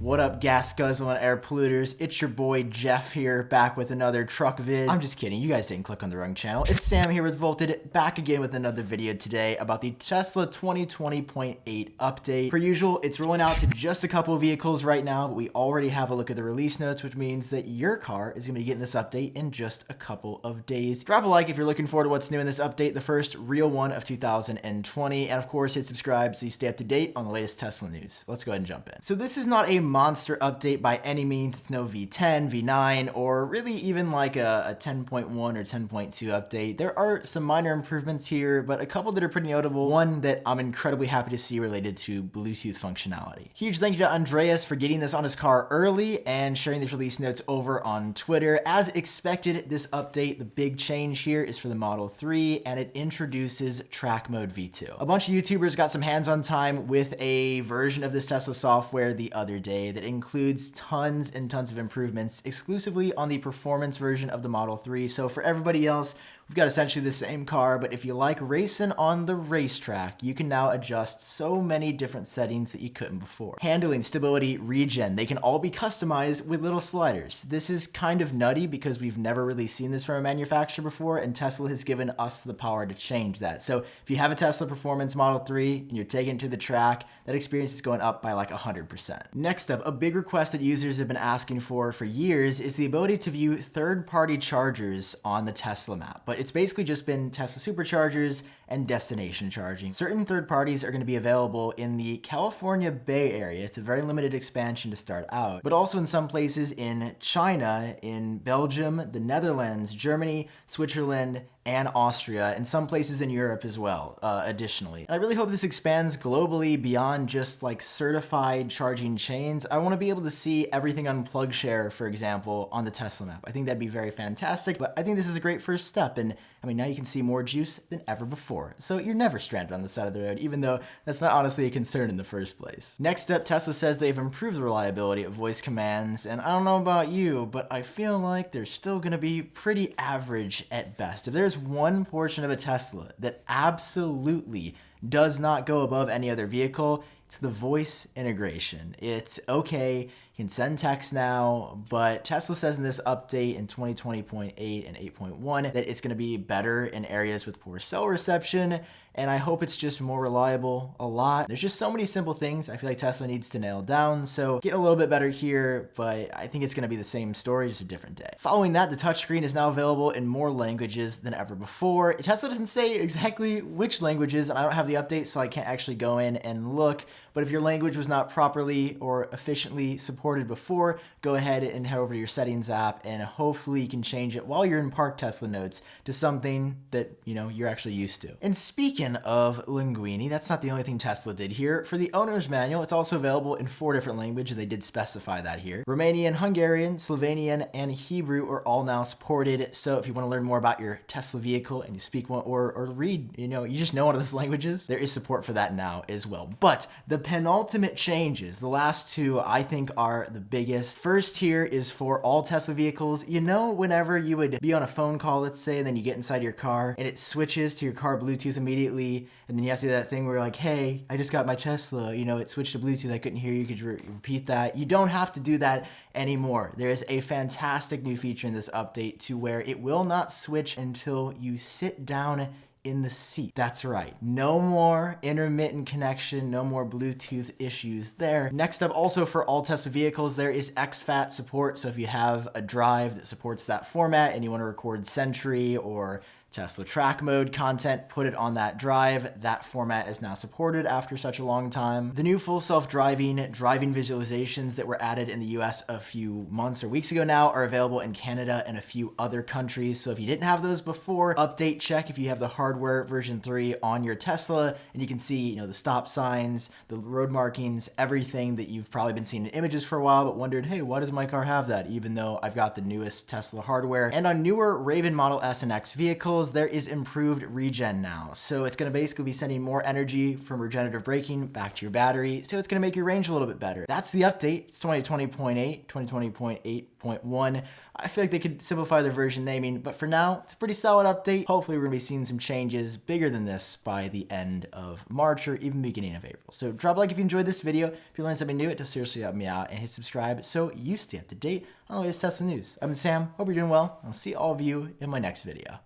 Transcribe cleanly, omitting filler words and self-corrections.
What up, gas guzzling air polluters? It's your boy Jeff here, back with another truck vid. I'm just kidding, you guys didn't click on the wrong channel. It's Sam here with Volted, back again with another video today about the Tesla 2020.8 update. Per usual, it's rolling out to just a couple of vehicles right now, but we already have a look at the release notes, which means that your car is gonna be getting this update in just a couple of days. Drop a like if you're looking forward to what's new in this update, the first real one of 2020, and of course hit subscribe so you stay up to date on the latest Tesla news. Let's go ahead and jump in. So this is not a monster update by any means. It's no V10, V9, or really even like a 10.1 or 10.2 update. There are some minor improvements here, but a couple that are pretty notable. One that I'm incredibly happy to see related to Bluetooth functionality. Huge thank you to Andreas for getting this on his car early and sharing these release notes over on Twitter. As expected, this update, the big change here is for the Model 3, and it introduces Track Mode V2. A bunch of YouTubers got some hands-on time with a version of this Tesla software the other day that includes tons and tons of improvements exclusively on the performance version of the Model 3. So for everybody else, we've got essentially the same car, but if you like racing on the racetrack, you can now adjust so many different settings that you couldn't before. Handling, stability, regen, they can all be customized with little sliders. This is kind of nutty because we've never really seen this from a manufacturer before, and Tesla has given us the power to change that. So if you have a Tesla Performance Model 3 and you're taking it to the track, that experience is going up by like 100%. Next up, a big request that users have been asking for years is the ability to view third-party chargers on the Tesla map, but it's basically just been Tesla superchargers and destination charging. Certain third parties are going to be available in the California Bay Area. It's a very limited expansion to start out, but also in some places in China, in Belgium, the Netherlands, Germany, Switzerland, and Austria, and some places in Europe as well, additionally. And I really hope this expands globally beyond just like certified charging chains. I want to be able to see everything on PlugShare, for example, on the Tesla map. I think that'd be very fantastic, but I think this is a great first step. And I mean, now you can see more juice than ever before. So you're never stranded on the side of the road, even though that's not honestly a concern in the first place. Next up, Tesla says they've improved the reliability of voice commands, and I don't know about you, but I feel like they're still gonna be pretty average at best. If there's one portion of a Tesla that absolutely does not go above any other vehicle, it's the voice integration. It's okay, you can send text now, but Tesla says in this update in 2020.8 and 8.1 that it's gonna be better in areas with poor cell reception, and I hope it's just more reliable a lot. There's just so many simple things I feel like Tesla needs to nail down, so get a little bit better here, but I think it's gonna be the same story, just a different day. Following that, the touchscreen is now available in more languages than ever before. Tesla doesn't say exactly which languages, and I don't have the update, so I can't actually go in and look, but if your language was not properly or efficiently supported before, go ahead and head over to your settings app, and hopefully you can change it while you're in Park Tesla Notes to something that, you know, you're actually used to. And speaking of linguini, that's not the only thing Tesla did here. For the owner's manual, it's also available in 4 different languages. They did specify that here. Romanian, Hungarian, Slovenian, and Hebrew are all now supported. So if you want to learn more about your Tesla vehicle and you speak one or read, you just know one of those languages, there is support for that now as well. But the penultimate changes, the last 2 I think are the biggest. First here is for all Tesla vehicles. You know, whenever you would be on a phone call, let's say, and then you get inside your car and it switches to your car Bluetooth immediately, and then you have to do that thing where you're like, hey, I just got my Tesla, it switched to Bluetooth, I couldn't hear you, could you repeat that? You don't have to do that anymore. There is a fantastic new feature in this update to where it will not switch until you sit down in the seat. That's right. No more intermittent connection, no more Bluetooth issues there. Next up, also for all Tesla vehicles, there is Exfat Support. So if you have a drive that supports that format and you want to record Sentry or Tesla track mode content, put it on that drive. That format is now supported after such a long time. The new full self-driving driving visualizations that were added in the US a few months or weeks ago now are available in Canada and a few other countries. So if you didn't have those before, update check if you have the hardware version 3 on your Tesla, and you can see, the stop signs, the road markings, everything that you've probably been seeing in images for a while, but wondered, hey, why does my car have that? Even though I've got the newest Tesla hardware. And on newer Raven Model S and X vehicles, vehicles, there is improved regen now. So it's going to basically be sending more energy from regenerative braking back to your battery. So it's going to make your range a little bit better. That's the update. It's 2020.8, 2020.8.1. I feel like they could simplify their version naming, but for now, it's a pretty solid update. Hopefully we're going to be seeing some changes bigger than this by the end of March or even beginning of April. So drop a like if you enjoyed this video. If you learned something new, it does seriously help me out, and hit subscribe so you stay up to date on the latest Tesla news. I've been Sam. Hope you're doing well. I'll see all of you in my next video.